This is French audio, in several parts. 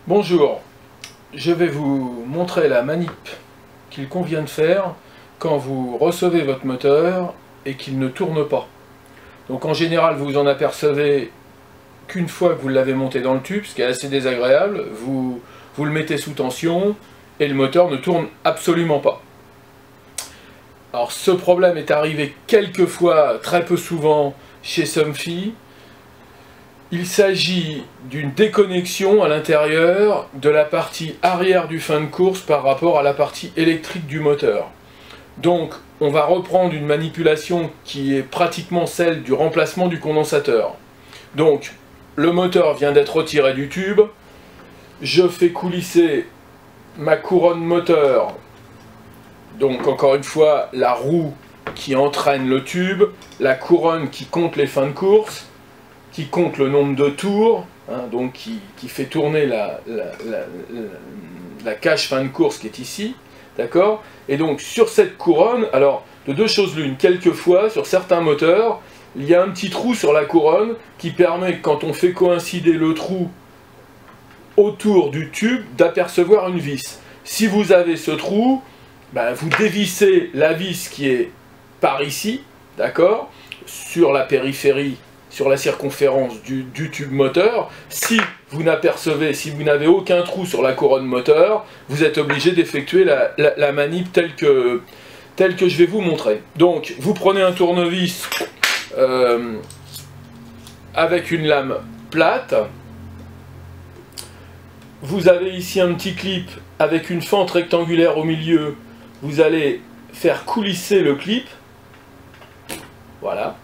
Bonjour, je vais vous montrer la manip qu'il convient de faire quand vous recevez votre moteur et qu'il ne tourne pas. Donc en général vous en apercevez qu'une fois que vous l'avez monté dans le tube, ce qui est assez désagréable, vous le mettez sous tension et le moteur ne tourne absolument pas. Alors ce problème est arrivé quelques fois, très peu souvent, chez Somfy. Il s'agit d'une déconnexion à l'intérieur de la partie arrière du fin de course par rapport à la partie électrique du moteur. Donc on va reprendre une manipulation qui est pratiquement celle du remplacement du condensateur. Donc le moteur vient d'être retiré du tube, je fais coulisser ma couronne moteur, donc encore une fois la roue qui entraîne le tube, la couronne qui compte les fins de course, qui compte le nombre de tours, hein, donc qui fait tourner la cage fin de course qui est ici, d'accord? Et donc sur cette couronne, alors de deux choses l'une, quelquefois sur certains moteurs, il y a un petit trou sur la couronne qui permet, quand on fait coïncider le trou autour du tube, d'apercevoir une vis. Si vous avez ce trou, ben, vous dévissez la vis qui est par ici, d'accord, sur la périphérie, sur la circonférence du tube moteur. Si vous n'avez aucun trou sur la couronne moteur, vous êtes obligé d'effectuer la manip telle que je vais vous montrer. Donc vous prenez un tournevis avec une lame plate. Vous avez ici un petit clip avec une fente rectangulaire au milieu. Vous allez faire coulisser le clip. Voilà.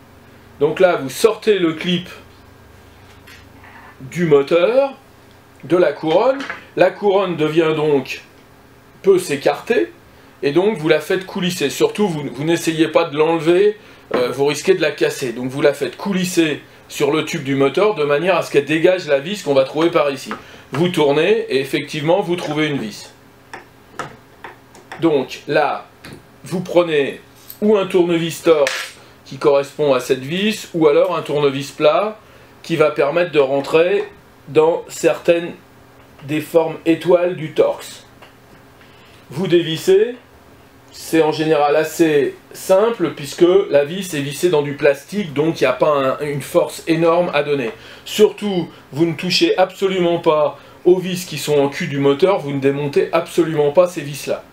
Donc là, vous sortez le clip du moteur, de la couronne. La couronne peut s'écarter, et donc vous la faites coulisser. Surtout, vous n'essayez pas de l'enlever, vous risquez de la casser. Donc vous la faites coulisser sur le tube du moteur, de manière à ce qu'elle dégage la vis qu'on va trouver par ici. Vous tournez, et effectivement, vous trouvez une vis. Donc là, vous prenez ou un tournevis torse, qui correspond à cette vis, ou alors un tournevis plat qui va permettre de rentrer dans certaines des formes étoiles du torx. Vous dévissez, c'est en général assez simple puisque la vis est vissée dans du plastique, donc il n'y a pas une force énorme à donner. Surtout, vous ne touchez absolument pas aux vis qui sont en cul du moteur, vous ne démontez absolument pas ces vis là.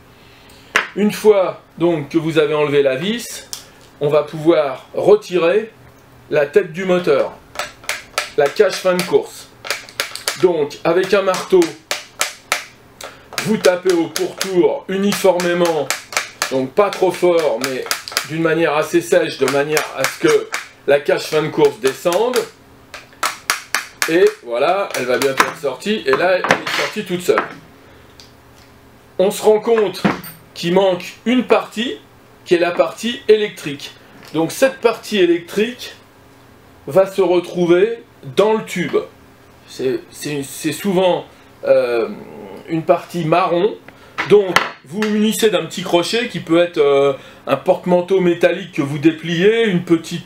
Une fois donc que vous avez enlevé la vis, on va pouvoir retirer la tête du moteur, la cage fin de course. Donc, avec un marteau, vous tapez au pourtour uniformément, donc pas trop fort, mais d'une manière assez sèche, de manière à ce que la cage fin de course descende. Et voilà, elle va bientôt être sortie, et là, elle est sortie toute seule. On se rend compte qu'il manque une partie, qui est la partie électrique. Donc cette partie électrique va se retrouver dans le tube. C'est souvent une partie marron. Donc vous vous munissez d'un petit crochet qui peut être un porte-manteau métallique que vous dépliez, un petit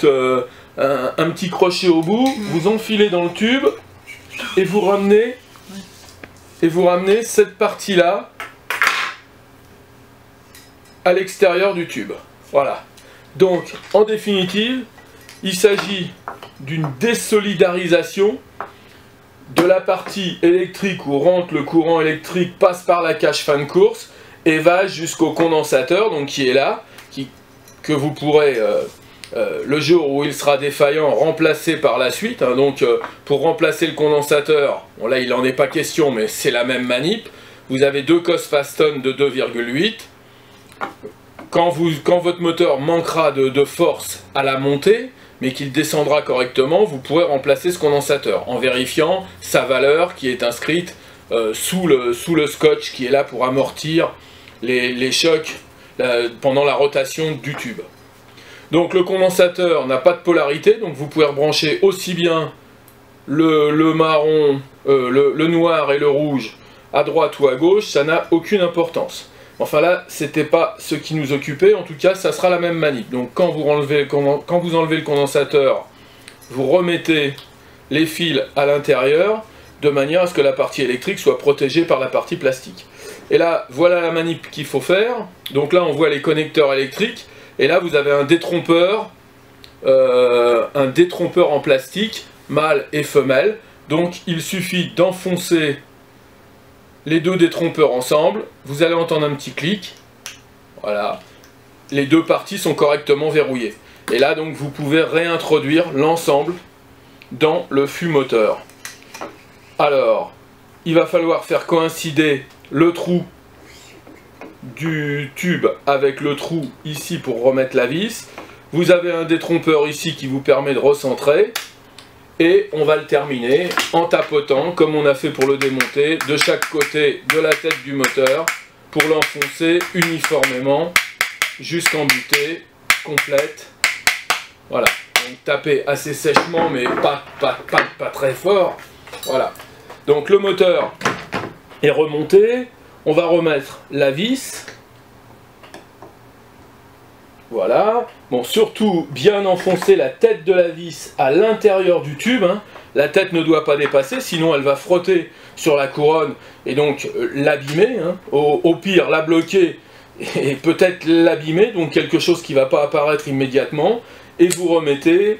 crochet au bout, vous enfilez dans le tube et vous ramenez cette partie-là à l'extérieur du tube. Voilà. Donc, en définitive, il s'agit d'une désolidarisation de la partie électrique où rentre le courant électrique, passe par la cage fin de course et va jusqu'au condensateur, donc qui est là, que vous pourrez, le jour où il sera défaillant, remplacer par la suite. Hein. Donc, pour remplacer le condensateur, bon là il n'en est pas question, mais c'est la même manip. Vous avez deux cosses Faston de 2,8. Quand votre moteur manquera de force à la montée, mais qu'il descendra correctement, vous pourrez remplacer ce condensateur en vérifiant sa valeur qui est inscrite sous le scotch qui est là pour amortir les chocs pendant la rotation du tube. Donc le condensateur n'a pas de polarité, donc vous pouvez rebrancher aussi bien le marron, le noir et le rouge à droite ou à gauche, ça n'a aucune importance. Enfin là, c'était pas ce qui nous occupait, en tout cas ça sera la même manip. Donc quand vous enlevez le condensateur, vous remettez les fils à l'intérieur, de manière à ce que la partie électrique soit protégée par la partie plastique. Et là, voilà la manip qu'il faut faire. Donc là, on voit les connecteurs électriques. Et là, vous avez un détrompeur en plastique, mâle et femelle. Donc, il suffit d'enfoncer les deux détrompeurs ensemble. Vous allez entendre un petit clic. Voilà. Les deux parties sont correctement verrouillées. Et là, donc, vous pouvez réintroduire l'ensemble dans le fût moteur. Alors, il va falloir faire coïncider le trou du tube avec le trou ici pour remettre la vis. Vous avez un détrompeur ici qui vous permet de recentrer. Et on va le terminer en tapotant, comme on a fait pour le démonter, de chaque côté de la tête du moteur pour l'enfoncer uniformément jusqu'en butée complète. Voilà, donc tapez assez sèchement mais pas très fort. Voilà, donc le moteur est remonté, on va remettre la vis. Voilà, bon, surtout bien enfoncer la tête de la vis à l'intérieur du tube, hein. La tête ne doit pas dépasser, sinon elle va frotter sur la couronne et donc l'abîmer, hein. Au pire la bloquer et peut-être l'abîmer, donc quelque chose qui ne va pas apparaître immédiatement, et vous remettez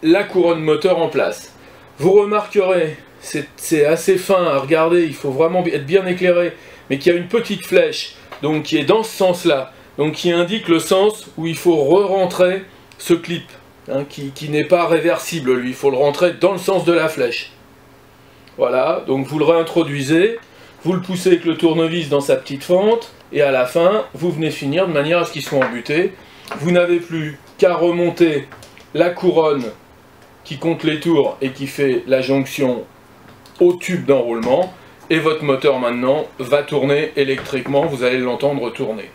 la couronne moteur en place. Vous remarquerez, c'est assez fin à regarder, il faut vraiment être bien éclairé, mais qu'il y a une petite flèche donc qui est dans ce sens-là. Donc qui indique le sens où il faut re-rentrer ce clip, hein, qui n'est pas réversible lui, il faut le rentrer dans le sens de la flèche. Voilà, donc vous le réintroduisez, vous le poussez avec le tournevis dans sa petite fente, et à la fin, vous venez finir de manière à ce qu'il soit embuté. Vous n'avez plus qu'à remonter la couronne qui compte les tours et qui fait la jonction au tube d'enroulement, et votre moteur maintenant va tourner électriquement, vous allez l'entendre tourner.